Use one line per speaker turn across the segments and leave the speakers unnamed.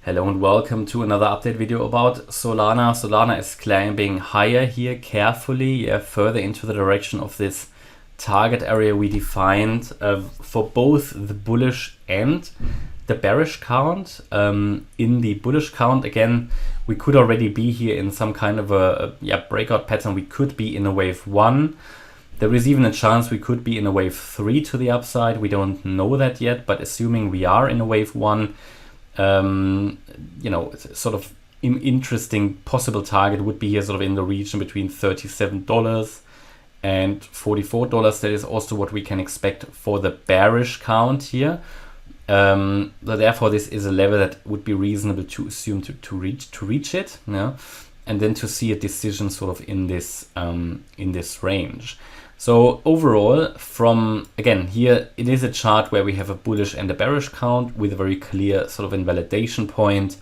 Hello and welcome to another update video about Solana. Solana is climbing higher here carefully, further into the direction of this target area we defined for both the bullish and the bearish count. In the bullish count, again, we could already be here in some kind of a breakout pattern. We could be in a wave 1. There is even a chance we could be in a wave 3 to the upside. We don't know that yet, but assuming we are in a wave 1, sort of interesting possible target would be here sort of in the region between $37 and $44. That is also what we can expect for the bearish count here. So therefore, this is a level that would be reasonable to assume to reach it, and then to see a decision sort of in this range. So overall, from again here, it is a chart where we have a bullish and a bearish count with a very clear sort of invalidation point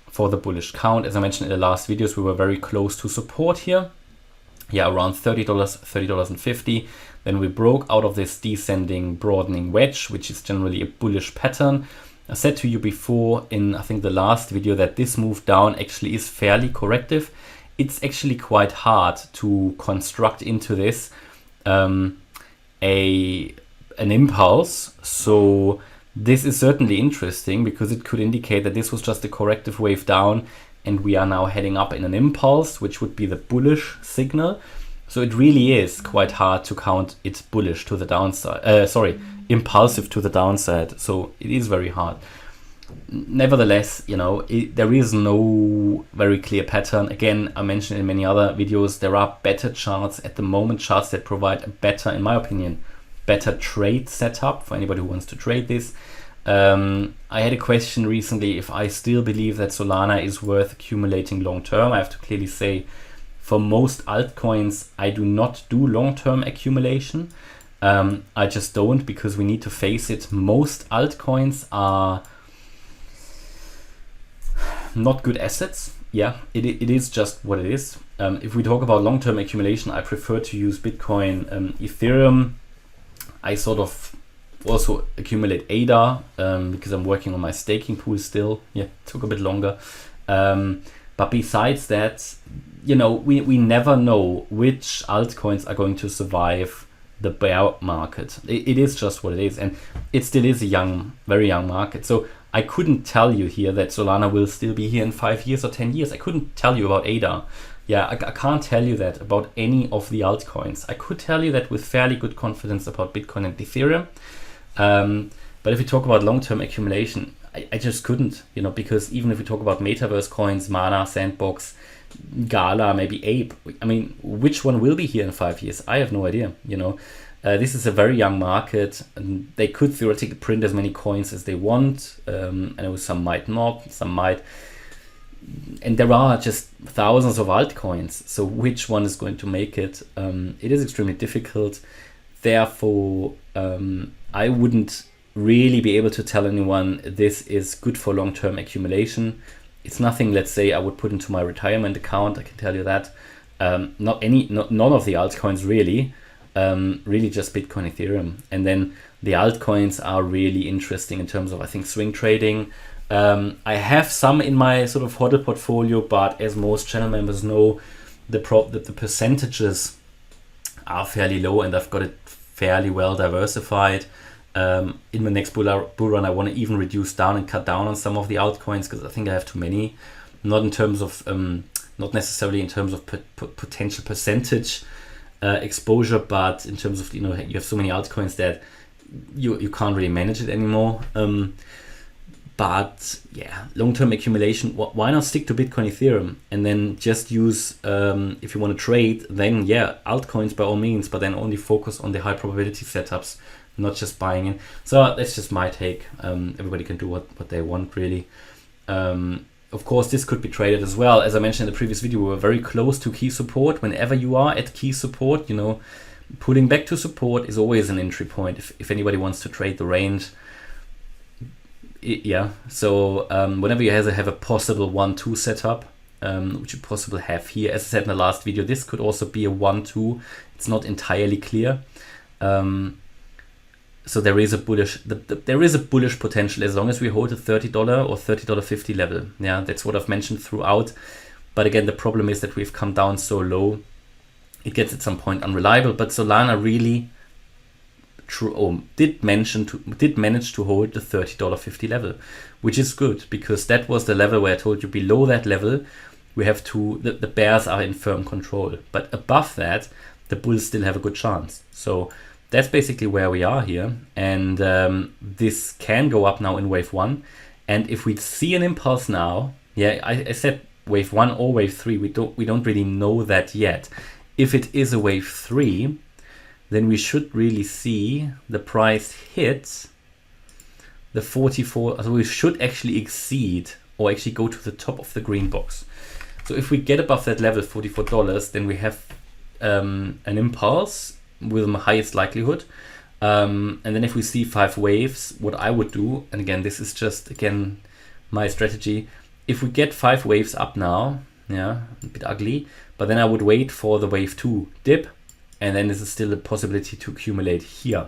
for the bullish count. As I mentioned in the last videos, we were very close to support here. Around $30, $30.50. Then we broke out of this descending broadening wedge, which is generally a bullish pattern. I said to you before in, I think, the last video that this move down actually is fairly corrective. It's actually quite hard to construct into this an impulse. So this is certainly interesting because it could indicate that this was just a corrective wave down and we are now heading up in an impulse, which would be the bullish signal. So it really is quite hard to count it bullish to the downside, impulsive to the downside. So it is very hard. Nevertheless, there is no very clear pattern. Again, I mentioned in many other videos, there are better charts at the moment, charts that provide a better, in my opinion, better trade setup for anybody who wants to trade this. I had a question recently if I still believe that Solana is worth accumulating long term. I have to clearly say, for most altcoins, I do not do long-term accumulation. I just don't, because we need to face it. Most altcoins are not good assets. It is just what it is. If we talk about long-term accumulation, I prefer to use Bitcoin, Ethereum. I sort of also accumulate ADA because I'm working on my staking pool still. It took a bit longer. But besides that, we never know which altcoins are going to survive the bear market. It is just what it is. And it still is a very young market. So I couldn't tell you here that Solana will still be here in 5 years or 10 years. I couldn't tell you about ADA. I can't tell you that about any of the altcoins. I could tell you that with fairly good confidence about Bitcoin and Ethereum. But if we talk about long-term accumulation, I just couldn't, because even if we talk about metaverse coins, Mana, Sandbox, Gala, maybe Ape, I mean, which one will be here in 5 years? I have no idea, This is a very young market, and they could theoretically print as many coins as they want. I know some might not, some might. And there are just thousands of altcoins. So which one is going to make it? It is extremely difficult. Therefore, I wouldn't really be able to tell anyone this is good for long-term accumulation. It's nothing, let's say, I would put into my retirement account. I can tell you that. None of the altcoins really. Really just Bitcoin, Ethereum. And then the altcoins are really interesting in terms of, I think, swing trading. I have some in my sort of hodl portfolio, but as most channel members know, the percentages are fairly low, and I've got it fairly well diversified. In the next bull run, I want to even reduce down and cut down on some of the altcoins because I think I have too many. Not necessarily in terms of potential percentage exposure, but in terms of you have so many altcoins that you can't really manage it anymore. But long-term accumulation, why not stick to Bitcoin, Ethereum, and then just use, if you want to trade, then altcoins by all means, but then only focus on the high probability setups, not just buying in. So that's just my take. Everybody can do what they want, really. Of course, this could be traded as well. As I mentioned in the previous video, we were very close to key support. Whenever you are at key support, pulling back to support is always an entry point if anybody wants to trade the range. So whenever you have a possible 1-2 setup, which you possibly have here, as I said in the last video, this could also be a 1-2. It's not entirely clear. So there is a bullish there is a bullish potential as long as we hold a $30 or $30.50 level. Yeah, that's what I've mentioned throughout. But again, the problem is that we've come down so low, it gets at some point unreliable. But Solana really did manage to hold the $30.50 level, which is good, because that was the level where I told you below that level we have to the bears are in firm control. But above that, the bulls still have a good chance. So that's basically where we are here, and this can go up now in wave 1. And if we see an impulse now, yeah, I said wave 1 or wave 3, we don't really know that yet. If it is a wave 3, then we should really see the price hit the 44. So we should actually exceed or actually go to the top of the green box. So if we get above that level, $44, then we have an impulse with the highest likelihood. And then if we see 5 waves, what I would do, and again, this is just, again, my strategy. If we get 5 waves up now, yeah, a bit ugly, but then I would wait for the wave 2 dip, and then this is still a possibility to accumulate here,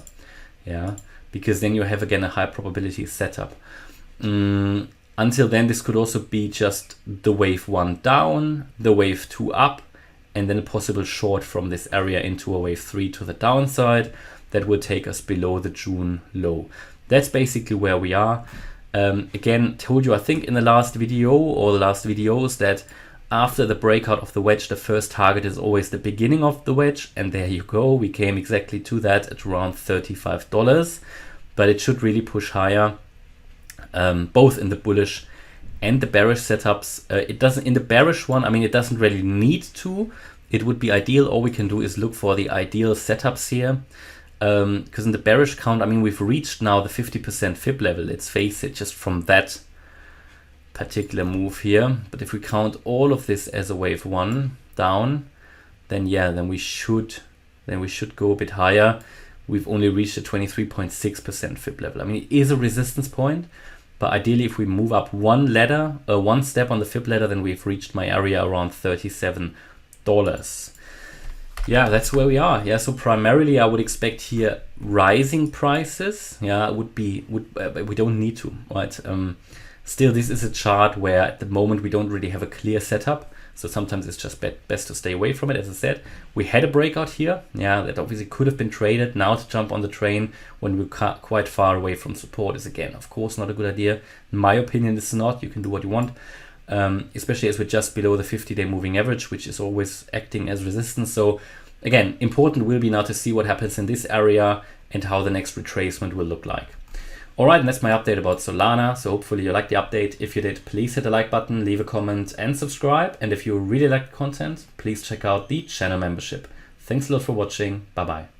yeah, because then you have again a high probability setup. Until then, this could also be just the wave 1 down, the wave 2 up, and then a possible short from this area into a wave 3 to the downside that will take us below the June low. That's basically where we are. Again, told you, I think in the last video or the last videos, that after the breakout of the wedge, the first target is always the beginning of the wedge, and there you go. We came exactly to that at around $35, but it should really push higher, both in the bullish and the bearish setups. It doesn't, in the bearish one, I mean, it doesn't really need to. It would be ideal. All we can do is look for the ideal setups here, because in the bearish count, I mean, we've reached now the 50% fib level. Let's face it, just from that particular move here. But if we count all of this as a wave 1 down, then yeah, then we should go a bit higher. We've only reached a 23.6% fib level. I mean, it is a resistance point, but ideally if we move up one step on the fib ladder, then we've reached my area around $37. Yeah, that's where we are. Yeah, so primarily I would expect here rising prices. Yeah, we don't need to, right? Still, this is a chart where at the moment we don't really have a clear setup. So sometimes it's just best to stay away from it. As I said, we had a breakout here. Yeah, that obviously could have been traded. Now to jump on the train when we're quite far away from support is, again, of course, not a good idea. In my opinion, it's not. You can do what you want, especially as we're just below the 50-day moving average, which is always acting as resistance. So again, important will be now to see what happens in this area and how the next retracement will look like. All right, and that's my update about Solana. So hopefully you liked the update. If you did, please hit the like button, leave a comment and subscribe. And if you really like the content, please check out the channel membership. Thanks a lot for watching. Bye-bye.